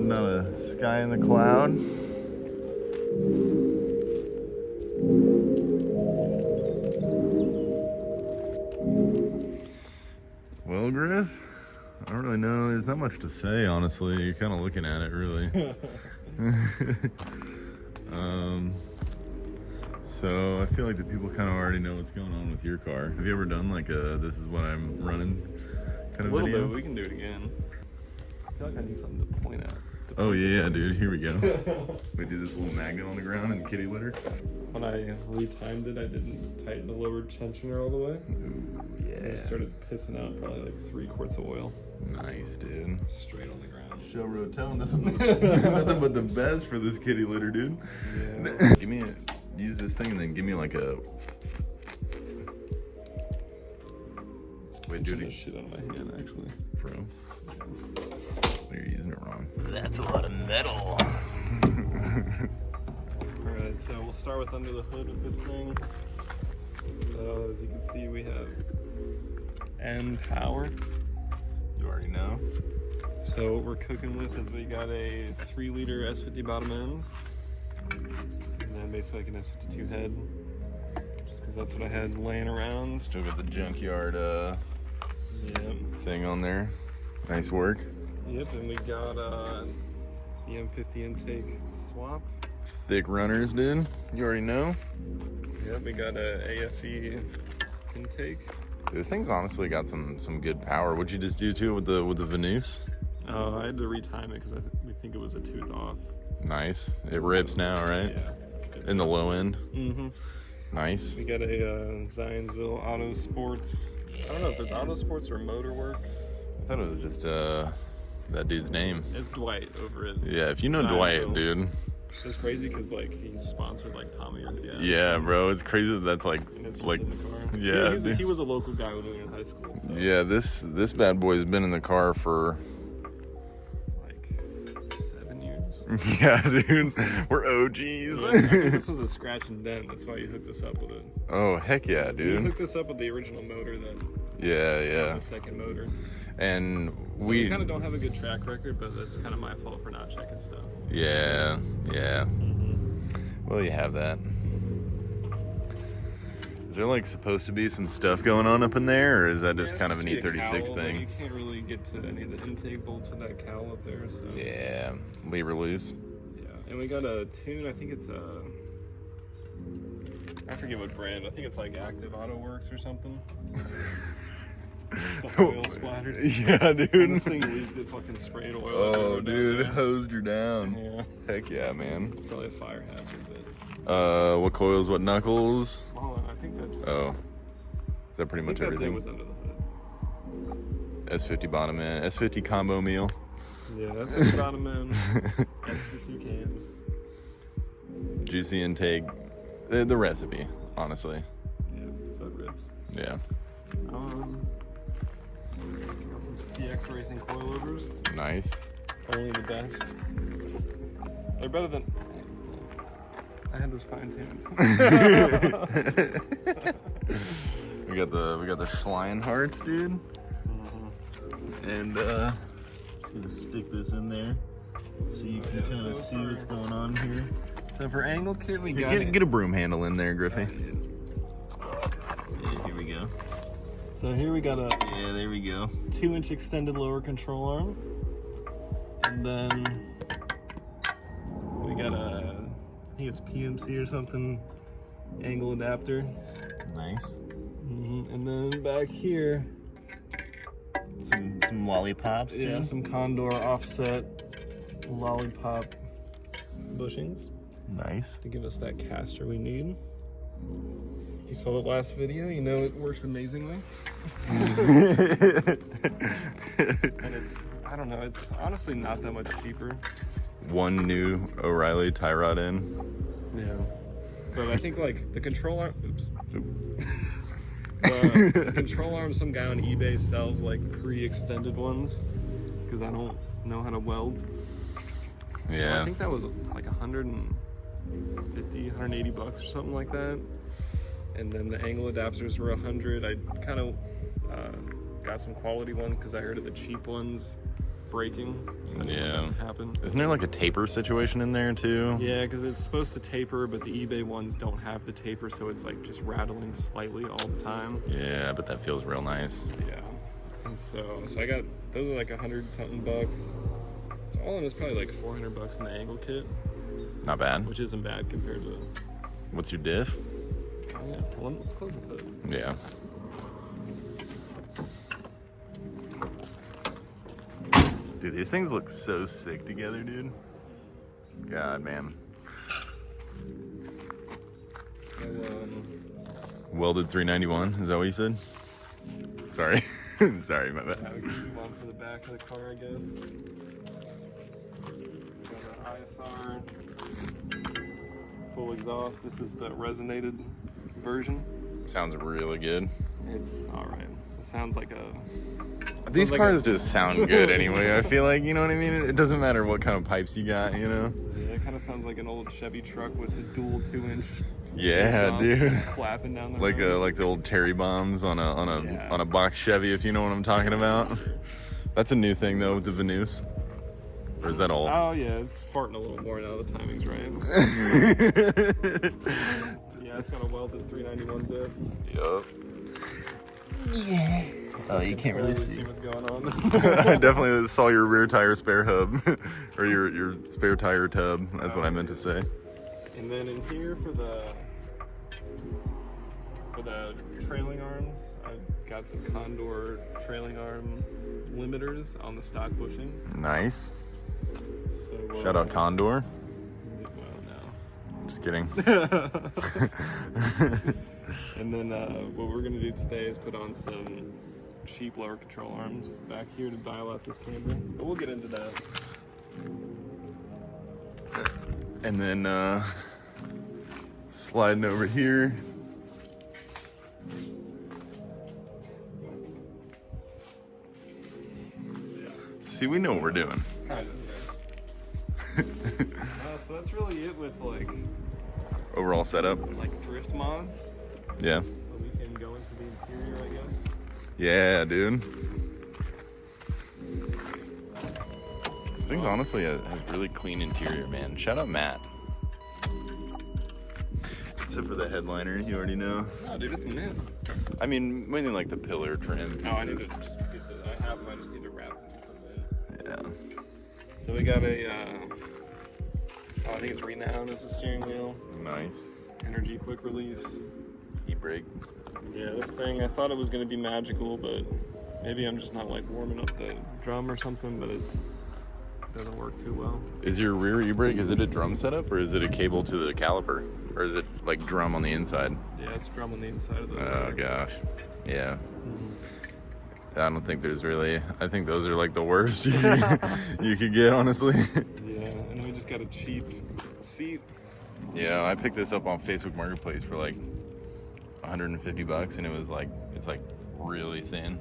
Not a sky in the cloud. Well, Griff, I don't really know. There's not much to say, honestly. You're kind of looking at it, really. So I feel like the people kind of already know what's going on with your car. Have you ever done like a "this is what I'm running" kind of video? A video? little bit. We can do it again. I feel like I need something to point at. Oh yeah, dude. Here we go. We do this little magnet on the ground and kitty litter. When I retimed it, I didn't tighten the lower tensioner all the way. Ooh, yeah. I started pissing out probably like 3 quarts of oil. Nice, dude. Straight on the ground. Show road, tell them nothing but the best for this kitty litter, dude. Yeah. Give me use this thing and then give me like a. Wait, dude. Shit on my hand, actually. Bro. You're using it wrong. That's a lot of metal. Alright, so we'll start with under the hood with this thing. So as you can see, we have N power. You already know. So what we're cooking with is we got a 3-liter S50 bottom end, and then basically like an S52 head, just because that's what I had laying around. Still got the junkyard Yep. thing on there. Nice work. Yep, and we got the M50 intake swap. Thick runners, dude. You already know. Yep, we got a AFE intake. Dude, this thing's honestly got some good power. What'd you just do to it with the Venus? Oh, I had to retime it because we think it was a tooth off. Nice. It rips now, right? Yeah. In the low end. Mm-hmm. Nice. We got a Zionsville Auto Sports. I don't know if it's Auto Sports or Motor Works. I thought it was just that dude's name. It's Dwight over it. Yeah, if you know Dwight, dude. It's crazy because like he's sponsored like Tommy or Fiat. Yeah, bro, it's crazy that that's like And it's just like in the car. yeah. He was a local guy when we were in high school. So. Yeah, this bad boy's been in the car for Like 7 years. yeah, dude. We're OGs. Yeah, I think this was a scratch and dent. That's why you hooked us up with it. Oh heck yeah, You dude. hooked us up with the original motor, then Yeah. the second motor. And So we kind of don't have a good track record, but that's kind of my fault for not checking stuff. Yeah. Well, you have that. Is there like supposed to be some stuff going on up in there, or is that just kind of an E36 cowl, thing? You can't really get to any of the intake bolts with that cowl up there. So. Yeah, lever loose. Yeah, and we got a tune. I think it's I forget what brand. I think it's like Active Auto Works or something. The oil splattered. Yeah, dude. And this thing leaked. It fucking sprayed oil. Oh, dude, it hosed her down. Yeah. Heck yeah, man. Probably a fire hazard, but. What coils? What knuckles? Hold on, I think that's. Oh, is that pretty much That's everything? it with under the hood. S50 bottom end, S50 combo meal. Yeah, that's the bottom end. S52 cams. Juicy intake. The recipe, honestly. Yeah, so it rips. Yeah. Got some CX Racing coilovers. Nice. Only the best. They're better than. I had this fine tuned. we got the Schlein hearts, dude. And just gonna stick this in there so you can kind of see what's going on here. So for angle kit, we got Get a broom handle in there, Griffey. Yeah, Yeah, here we go. So here we got a Yeah, there we go. 2-inch extended lower control arm, and then we got a, I think it's PMC or something, angle adapter. Nice. And then back here, Some lollipops. yeah, dude. some Condor offset lollipop bushings Nice. to give us that caster we need. If you saw the last video, you know it works amazingly. And it's, I don't know, it's honestly not that much cheaper. One new O'Reilly tie rod in. Yeah. But I think like the control arm, Oop. the control arm, some guy on eBay sells like pre-extended ones because I don't know how to weld. So Yeah. I think that was like 150, 180 bucks or something like that. And then the angle adapters were 100. I kind of got some quality ones because I heard of the cheap ones breaking. So I didn't want that to happen. Isn't there like a taper situation in there too? Yeah, because it's supposed to taper, but the eBay ones don't have the taper, so it's like just rattling slightly all the time. Yeah, but that feels real nice. Yeah. And so I got, those are like 100 something bucks. So all in it's probably like 400 bucks in the angle kit. Not bad. Which isn't bad compared to. What's your diff? Oh yeah, well, let's close the hood. Yeah. Dude, these things look so sick together, dude. God, man. So, Welded 391, is that what you said? Sorry. Sorry, my bad. yeah, we can move on to the back of the car, I guess. We got our ISR, full exhaust. This is the resonated version. Sounds really good. It's alright. It sounds like a... These like cars just sound good anyway. I feel like, you know what I mean? It doesn't matter what kind of pipes you got, you know? Yeah, it kind of sounds like an old Chevy truck with a dual 2-inch. Yeah, dude. Just clapping down the Like road. like the old Terry bombs on a Yeah. on a box Chevy, if you know what I'm talking about. That's a new thing though with the Venus. Or is that old? Oh yeah, it's farting a little more now. The timing's right. Yeah, it's got a welded 391 diff. Yup. Yeah. Oh, you can't really see. What's going on. I definitely saw your rear tire spare hub, or your spare tire tub. That's what I meant to say. And then in here for the trailing arms, I've got some Condor trailing arm limiters on the stock bushings. Nice. So, Shout out Condor. Well, no. Just kidding. And then what we're gonna do today is put on some cheap lower control arms back here to dial out this camber. But we'll get into that. And then sliding over here. See, we know what we're doing. Kind of, yeah. So that's really it with like Overall setup. drift mods. Yeah. So we can go into the interior, I guess. Yeah, dude. This thing's honestly has really clean interior, man. Shout out Matt. Except for the headliner, you already know. Oh, dude, it's mint. I mean, mainly like the pillar trim pieces. Oh, I need to just get I have them. I just need to wrap them and put them in. Yeah. So we got a, I think it's Renown as the steering wheel. Nice. Energy quick release. E-brake. Yeah, this thing, I thought it was going to be magical, but maybe I'm just not like warming up the drum or something, but it doesn't work too well. Is your rear e-brake, is it a drum setup or is it a cable to the caliper? Or is it like drum on the inside? Yeah, it's drum on the inside of the Oh gosh. Yeah. I don't think there's really, I think those are like the worst you could get, honestly. Yeah, and then we just got a cheap seat. Yeah, I picked this up on Facebook Marketplace for like 150 bucks and it was like, it's like really thin.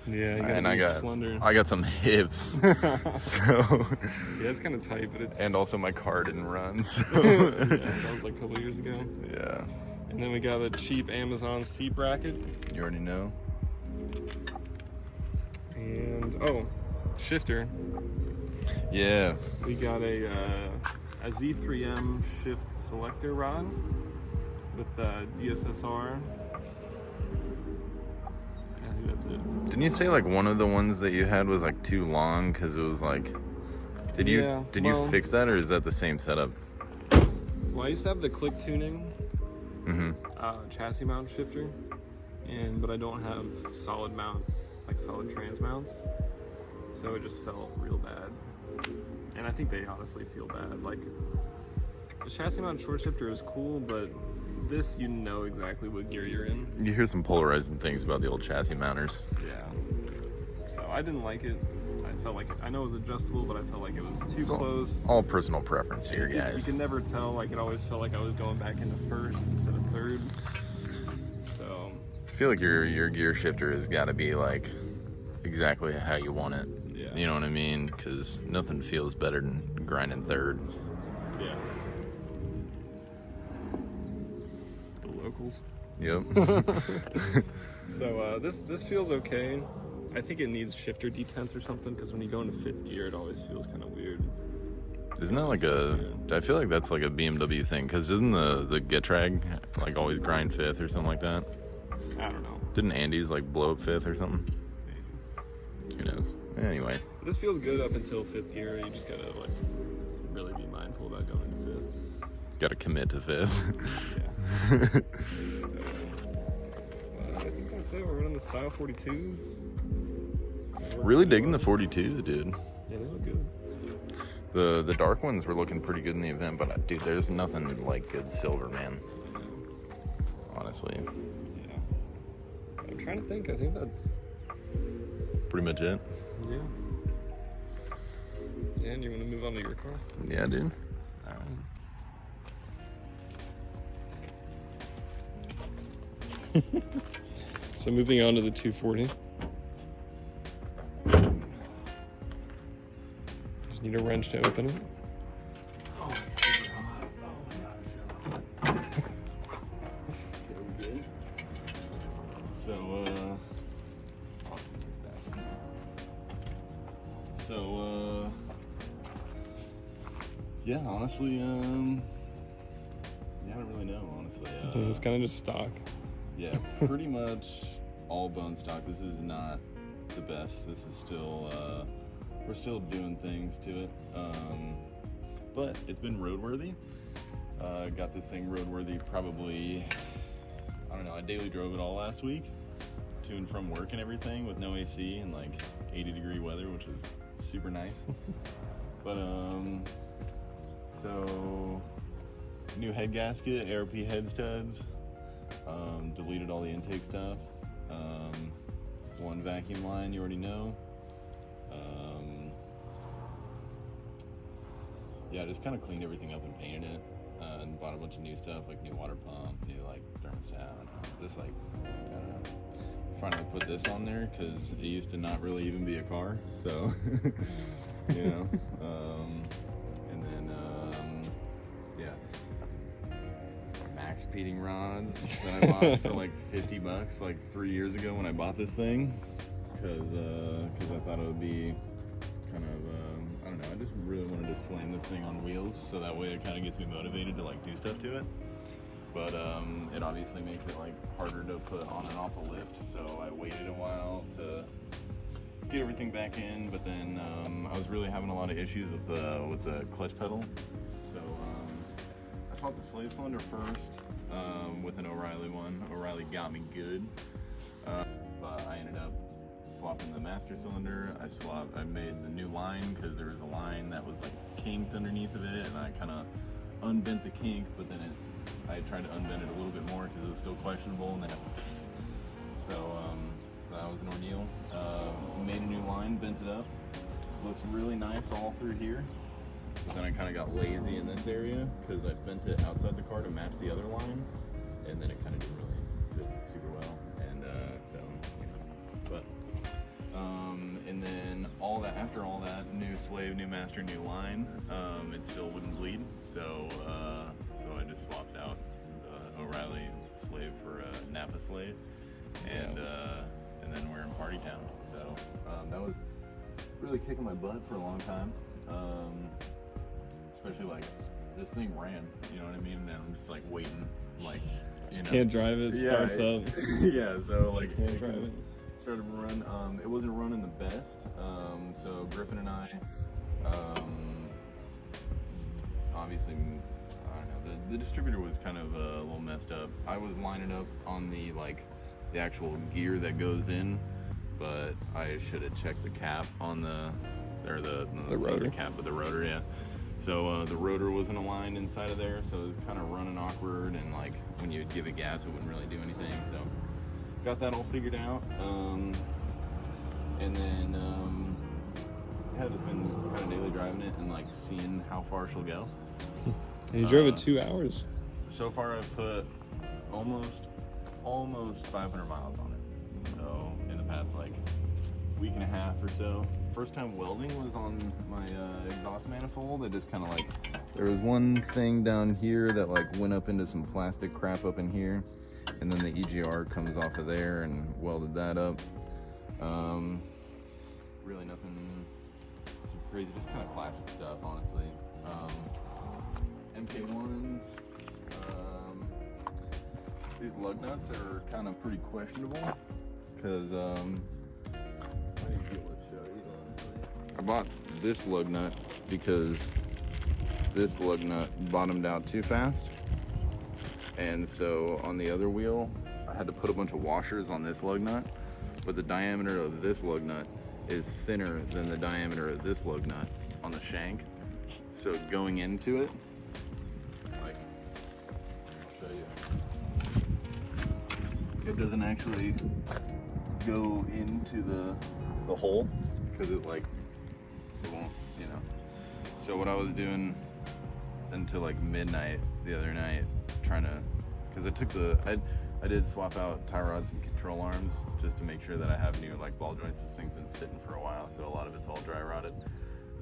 Yeah, you gotta And be I slender. got some hips. So Yeah, it's kind of tight, but it's... and also my car didn't run, so yeah, that was like a couple years ago. yeah. And then we got a cheap Amazon seat bracket. You already know. And, oh, shifter. Yeah. We got a Z3M shift selector rod with DSSR. I think that's it. Didn't you say like one of the ones that you had was like too long because it was like, did you fix that or is that the same setup? Well, I used to have the click tuning chassis mount shifter, but I don't have solid mount, like solid trans mounts, so it just felt real bad. And I think they honestly feel bad. Like, the chassis mount short shifter is cool, but this, you know exactly what gear you're in. You hear some polarizing things about the old chassis mounters. Yeah. So I didn't like it. I felt like I know it was adjustable, but I felt like it was too close. All personal preference here, You guys. can never tell. Like, it always felt like I was going back into first instead of third. So I feel like your gear shifter has got to be like exactly how you want it. yeah. You know what I mean? Because nothing feels better than grinding third. Yeah. The locals. Yep. So this feels okay. I think it needs shifter detents or something, because when you go into fifth gear, it always feels kind of weird. Isn't that like I feel like that's like a BMW thing, because isn't the Getrag like always grind fifth or something like that? I don't know. Didn't Andy's like blow up fifth or something? Who knows? Anyway. This feels good up until fifth gear. You just gotta like really be mindful about going into fifth. Gotta commit to fifth. Yeah. I think that's it. We're running the Style 42s. Really digging the 42s, dude. Yeah, they look good. The dark ones were looking pretty good in the event, but dude, there's nothing like good silver, man. Honestly. Yeah. I'm trying to think. I think that's pretty much it. Yeah. And you want to move on to your car? Yeah, dude. All right. So moving on to the 240. Just need a wrench to open it. Oh, it's super hot. Oh my god, it's so hot. Yeah, honestly, yeah, I don't really know, honestly. It's kind of just stock. Yeah, pretty much all bone stock. This is not the best. This is still, we're still doing things to it. But it's been roadworthy. Got this thing roadworthy probably, I don't know, I daily drove it all last week to and from work and everything with no AC and like 80-degree weather, which is super nice. But, so new head gasket, ARP head studs, deleted all the intake stuff, one vacuum line you already know, yeah, just kind of cleaned everything up and painted it, and bought a bunch of new stuff like new water pump, new like thermostat, just like, I don't know, finally put this on there because it used to not really even be a car, so you know, and then max speeding rods that I bought for like $50 like 3 years ago when I bought this thing, because I thought it would be kind of I don't know, I just really wanted to slam this thing on wheels so that way it kind of gets me motivated to like do stuff to it, but it obviously makes it like harder to put on and off a lift, so I waited a while to get everything back in, but then I was really having a lot of issues with the clutch pedal, so I swapped the slave cylinder first with an O'Reilly one. O'Reilly got me good, but I ended up swapping the master cylinder. I made the new line because there was a line that was like kinked underneath of it, and I kind of unbent the kink, but then I tried to unbend it a little bit more because it was still questionable, and then so that was an ordeal. Made a new line, bent it up. Looks really nice all through here. But then I kind of got lazy in this area because I bent it outside the car to match the other line, and then it kind of didn't really fit super well. And so, you know, but and then after all that, new slave, new master, new line, it still wouldn't bleed. So I just swapped out the O'Reilly slave for a Napa slave, and then we're in Party Town. So that was really kicking my butt for a long time. Especially like this thing ran, you know what I mean? And I'm just like waiting, like just can't drive it. Starts up. Yeah, so like can't drive it. Started to run. It wasn't running the best. So Griffin and I, obviously, I don't know. The distributor was kind of a little messed up. I was lining up on the actual gear that goes in, but I should have checked the cap on the rotor. The cap of the rotor, yeah. So the rotor wasn't aligned inside of there, so it was kind of running awkward, and like when you would give it gas, it wouldn't really do anything. So got that all figured out, and then yeah, just been kind of daily driving it and like seeing how far she'll go. And you drove it 2 hours. So far, I've put almost 500 miles on it. So in the past like week and a half or so. First time welding was on my exhaust manifold. It just kind of like, there was one thing down here that like went up into some plastic crap up in here, and then the EGR comes off of there and welded that up. Really nothing super crazy, just kind of classic stuff, honestly. MK1s. These lug nuts are kind of pretty questionable because I bought this lug nut because this lug nut bottomed out too fast, and so on the other wheel I had to put a bunch of washers on this lug nut, but the diameter of this lug nut is thinner than the diameter of this lug nut on the shank, so going into it, like, I'll show you, it doesn't actually go into the hole because it won't, you know. So what I was doing until like midnight the other night, trying to, because I did swap out tie rods and control arms just to make sure that I have new like ball joints. This thing's been sitting for a while, so a lot of it's all dry rotted.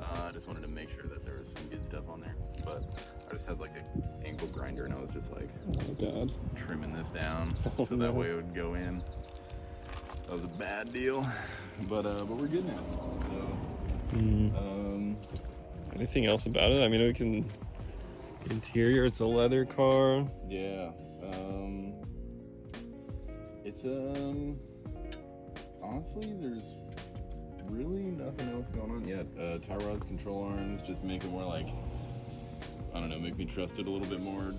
I just wanted to make sure that there was some good stuff on there, but I just had like an angle grinder and I was just like, oh God, trimming this down so that way it would go in. That was a bad deal, but we're good now. So, anything else about it? I mean, we can. Interior, it's a leather car. Yeah. It's honestly, there's really nothing else going on yet. Tie rods, control arms, just make it more like, I don't know, make me trust it a little bit more,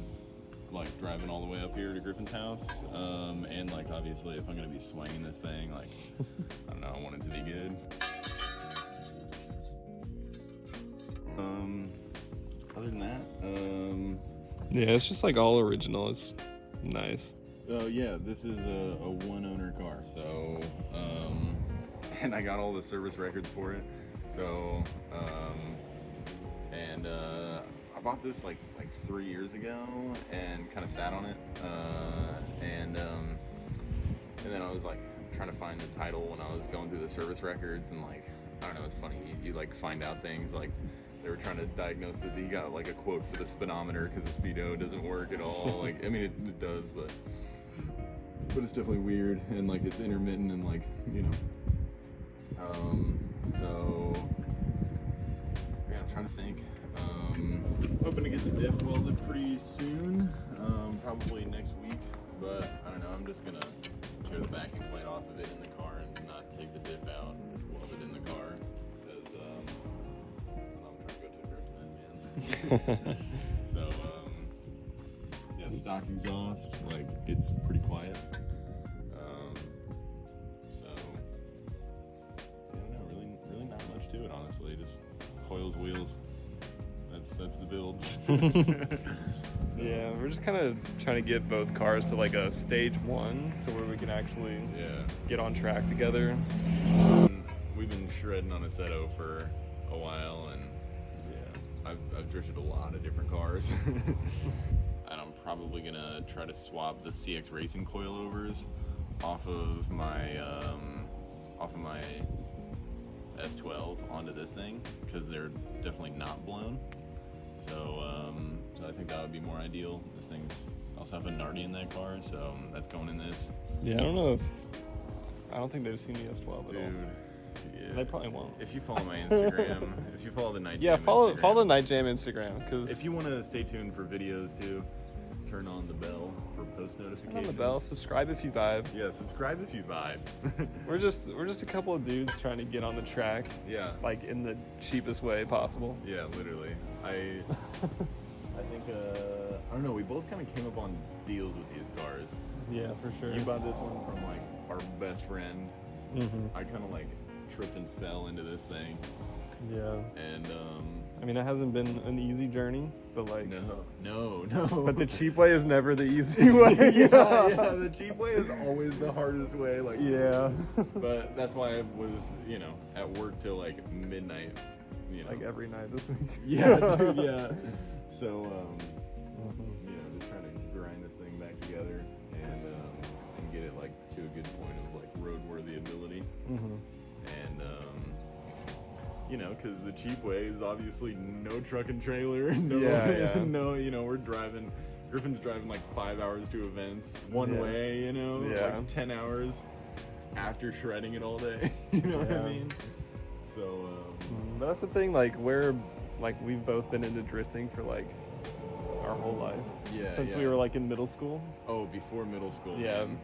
like driving all the way up here to Griffin's house. And like obviously if I'm gonna be swinging this thing, like I don't know, I want it to be good. Other than that, yeah, it's just like all original. It's nice. Oh yeah, this is a one owner car, so and I got all the service records for it. So I bought this like 3 years ago and kind of sat on it, and then I was like trying to find the title when I was going through the service records, and like I don't know, it's funny, you like find out things like they were trying to diagnose this. He got like a quote for the speedometer because the speedo doesn't work at all. Like, I mean, it does, but it's definitely weird, and like it's intermittent, and like, you know. So yeah, I'm trying to think. Hoping to get the diff welded pretty soon, probably next week. But I don't know. I'm just gonna tear the backing plate off of it in the car and not take the diff out and just weld it in the car. So yeah, stock exhaust, like it's pretty quiet. So I don't know, really not much to it, honestly. Just coils, wheels. That's the build. Yeah, we're just kind of trying to get both cars to like a stage 1 to where we can actually get on track together. We've been shredding on a Assetto for a while, and I've drifted a lot of different cars. And I'm probably gonna try to swap the CX Racing coilovers off of my S12 onto this thing because they're definitely not blown. So I think that would be more ideal. This thing's also have a Nardi in that car, so that's going in this. Yeah, I don't think they've seen the S12 at all. Yeah. They probably won't. If you follow my Instagram, if you follow the Night Jam, follow the Night Jam Instagram, because if you want to stay tuned for videos too, turn on the bell for post notifications. Turn on the bell, subscribe if you vibe. Yeah, subscribe if you vibe. We're just a couple of dudes trying to get on the track. Yeah. Like in the cheapest way possible. Yeah, literally. I think I don't know. We both kind of came up on deals with these cars. Yeah, for sure. You bought this one from like our best friend. Mm-hmm. I kind of like tripped and fell into this thing. Yeah. And I mean, it hasn't been an easy journey, but like no. But the cheap way is never the easy way. yeah, the cheap way is always the hardest way. Like yeah. But that's why I was, at work till like midnight. Like every night this week. Yeah, dude, yeah. So just trying to grind this thing back together and get it like to a good point of like roadworthy ability. Mm-hmm. And because the cheap way is obviously no truck and trailer, no, we're driving. Griffin's driving like 5 hours to events one Yeah. way, you know, Yeah. like 10 hours after shredding it all day. You know what I Yeah. mean? So, But that's the thing, like we've both been into drifting for like our whole life. yeah. Since yeah. we were like in middle school. Oh, before middle school. Yeah. Man.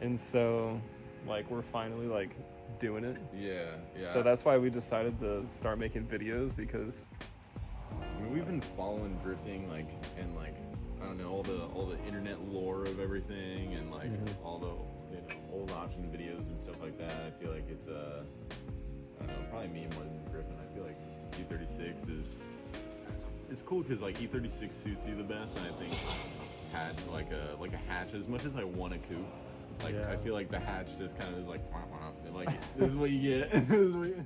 And so like we're finally like doing it. Yeah. Yeah. So that's why we decided to start making videos, because I mean, we've been following drifting, like, and like, I don't know, all the internet lore of everything, and like all the old option videos and stuff like that. I feel like it's I don't know, probably me more than Griffin. I feel like E36 it's cool because like E36 suits you the best, and I think had like a hatch, as much as I want a coupe. Like, Yeah. I feel like the hatch just kind of is like, wah, wah, and like, this is what you get. This is what you-